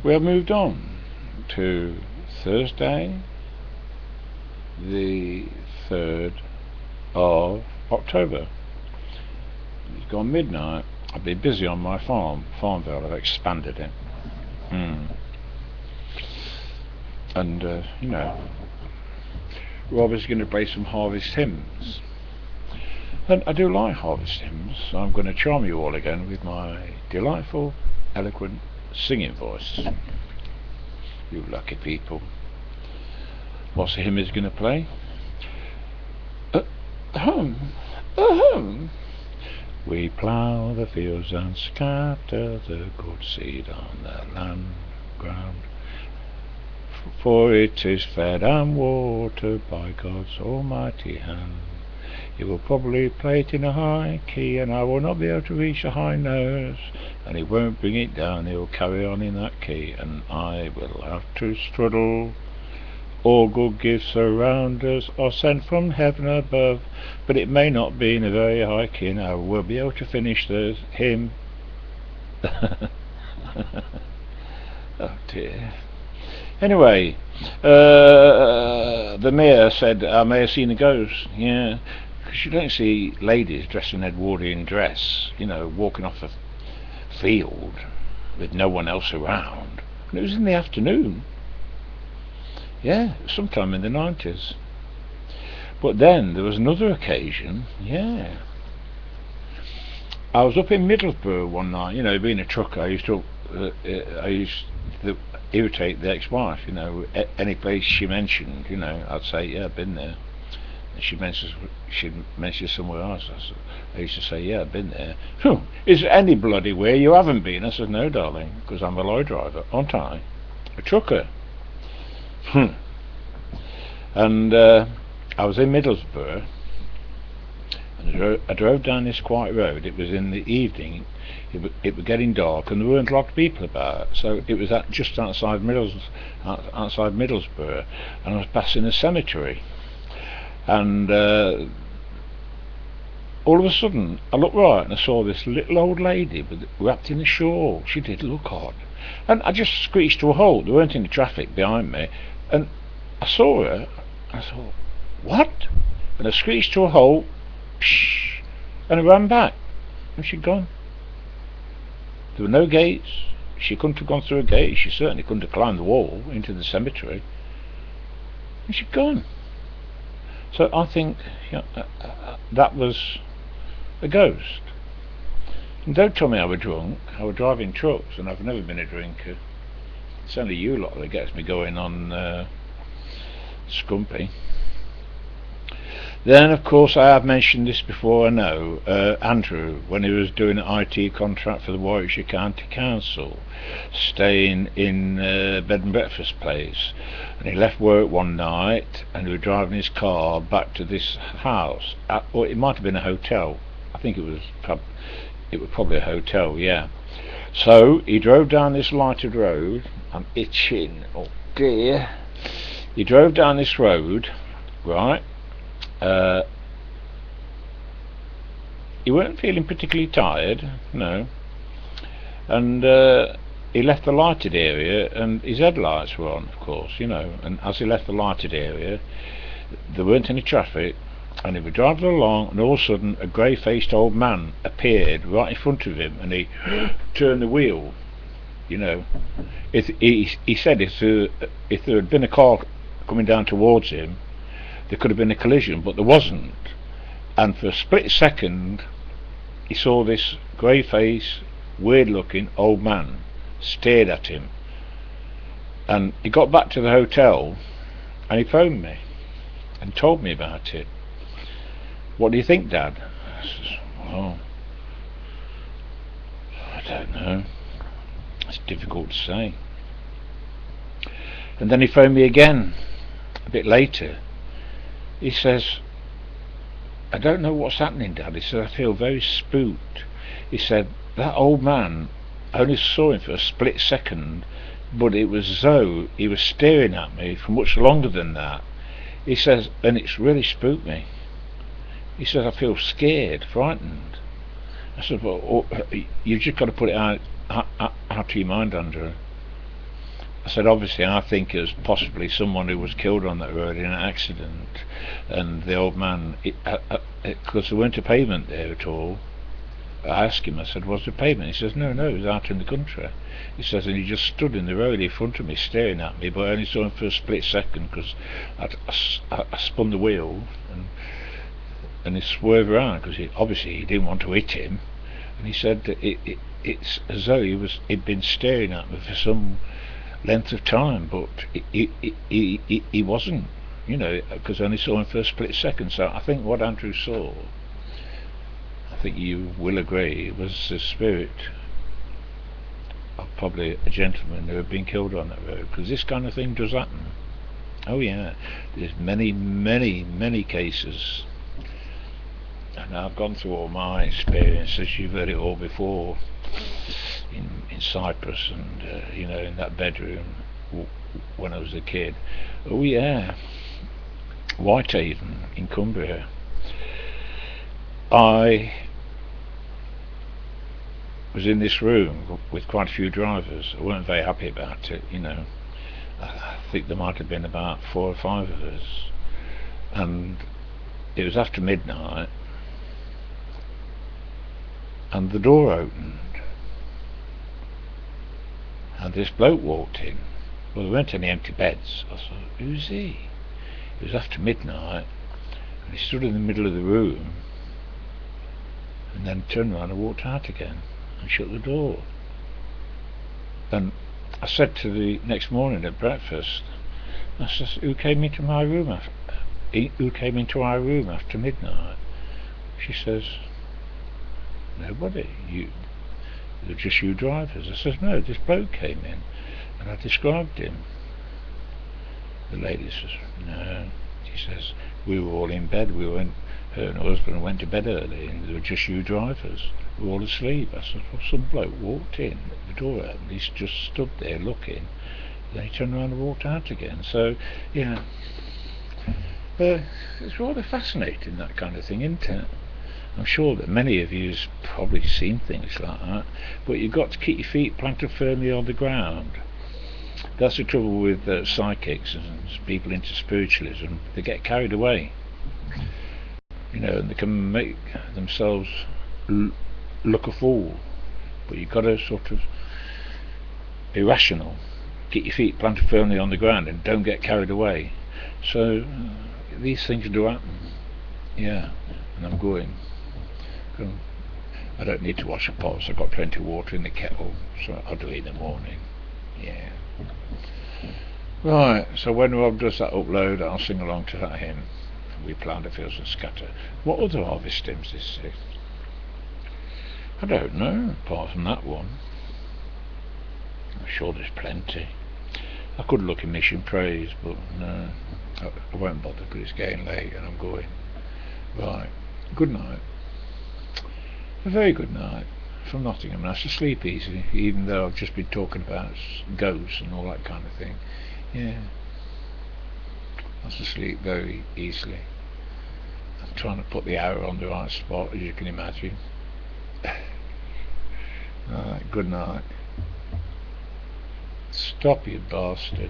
We have moved on to Thursday, the 3rd of October. It's gone midnight. I've been busy on my Farmville. I've expanded it. And, Rob is going to play some Harvest hymns. And I do like Harvest hymns, so I'm going to charm you all again with my delightful, eloquent singing voice. You lucky people. What's the hymn is going to play? We plough the fields and scatter the good seed on the land ground, for it is fed and watered by God's almighty hand. He will probably play it in a high key, and I will not be able to reach the high notes, and he won't bring it down. He'll carry on in that key, and I will have to struggle. All good gifts around us are sent from heaven above, but it may not be in a very high key, and I will be able to finish the hymn. Oh dear. Anyway, the mayor said I may have seen a ghost. Yeah, because you don't see ladies dressed in Edwardian dress, walking off a field with no one else around. And it was in the afternoon. Yeah, sometime in the 90s. But then there was another occasion. Yeah, I was up in Middlesbrough one night. Being a trucker, I used to irritate the ex-wife. Any place she mentioned, I'd say, yeah, I've been there. And she'd mention somewhere else. I used to say, yeah, I've been there. Is there any bloody way you haven't been? I said, no, darling, because I'm a lorry driver, aren't I? A trucker. And I was in Middlesbrough, and I drove down this quiet road. It was in the evening. It was getting dark, and there weren't a lot of people about. So it was just outside Middlesbrough, and I was passing a cemetery. And all of a sudden, I looked right, and I saw this little old lady wrapped in a shawl. She did look odd. And I just screeched to a halt. There weren't any traffic behind me, and I saw her. I thought, what? And I screeched to a halt, and I ran back, and she'd gone. There were no gates. She couldn't have gone through a gate. She certainly couldn't have climbed the wall into the cemetery, and she'd gone. So I think that was a ghost. And don't tell me I was drunk. I was driving trucks, and I've never been a drinker. It's only you lot that gets me going on Scrumpy. Then, of course, I have mentioned this before, I know, Andrew, when he was doing an IT contract for the Warwickshire County Council, staying in a bed and breakfast place, and he left work one night, and he was driving his car back to this house, or it might have been a hotel. I think it was probably a hotel, yeah. So he drove down this lighted road. I'm itching, oh dear. He drove down this road, right? He weren't feeling particularly tired, no. And he left the lighted area, and his headlights were on, of course, And as he left the lighted area, there weren't any traffic, and he was driving along, and all of a sudden a grey-faced old man appeared right in front of him, and he turned the wheel. He said if there had been a car coming down towards him, there could have been a collision, but there wasn't. And for a split second, he saw this grey-faced, weird-looking old man stared at him. And he got back to the hotel, and he phoned me and told me about it. What do you think, Dad? I says, well, I don't know. It's difficult to say. And then he phoned me again a bit later. He says, I don't know what's happening, Dad. He said, I feel very spooked. He said, that old man, I only saw him for a split second, but it was as though he was staring at me for much longer than that. He says, and it's really spooked me. He says, I feel scared, frightened. I said, well, you've just got to put it out of your mind, Andrew. I said, obviously, I think it was possibly someone who was killed on that road in an accident. And the old man, because there weren't a pavement there at all. I asked him, I said, was there a pavement? He says, no, it was out in the country. He says, and he just stood in the road in front of me, staring at me, but I only saw him for a split second, because I spun the wheel, and he swerved around, because obviously he didn't want to hit him. And he said that it's as though he'd been staring at me for some length of time, but he wasn't, because I only saw him for a split second. So I think what Andrew saw, I think you will agree, was the spirit of probably a gentleman who had been killed on that road, because this kind of thing does happen. Oh yeah, there's many cases, and I've gone through all my experiences. You've heard it all before, in Cyprus, and in that bedroom when I was a kid. Oh yeah, Whitehaven in Cumbria. I was in this room with quite a few drivers. I weren't very happy about it, I think there might have been about 4 or 5 of us, and it was after midnight, and the door opened, and this bloke walked in. Well, there weren't any empty beds. I thought, who's he? It was after midnight, and he stood in the middle of the room, and then turned around and walked out again and shut the door. And I said to the next morning at breakfast, I said, who came into our room after midnight? She says, nobody. They're just you drivers. I says, no, this bloke came in, and I described him. The lady says, no. She says, we were all in bed. Her and her husband went to bed early, and they were just you drivers. We were all asleep. I said, well, some bloke walked in, the door opened, he's just stood there looking, then he turned around and walked out again. So, yeah, it's rather fascinating, that kind of thing, isn't it? I'm sure that many of you's probably seen things like that, but you've got to keep your feet planted firmly on the ground. That's the trouble with psychics and people into spiritualism. They get carried away, and they can make themselves look a fool. But you've got to sort of be rational, keep your feet planted firmly on the ground, and don't get carried away. So these things do happen. Yeah, and I'm going. I don't need to wash the pots. I've got plenty of water in the kettle, so I'll do it in the morning. Yeah. Right, so when Rob does that upload, I'll sing along to that hymn. We plant the fields and scatter. What other harvest hymns is this? I don't know, apart from that one. I'm sure there's plenty. I could look in Mission Praise, but no, I won't bother, because it's getting late and I'm going. Right, good night. A very good night from Nottingham. Nice to sleep easy, even though I've just been talking about ghosts and all that kind of thing. Yeah, nice to sleep very easily. I'm trying to put the hour on the right spot, as you can imagine. Alright, good night. Stop, you bastard.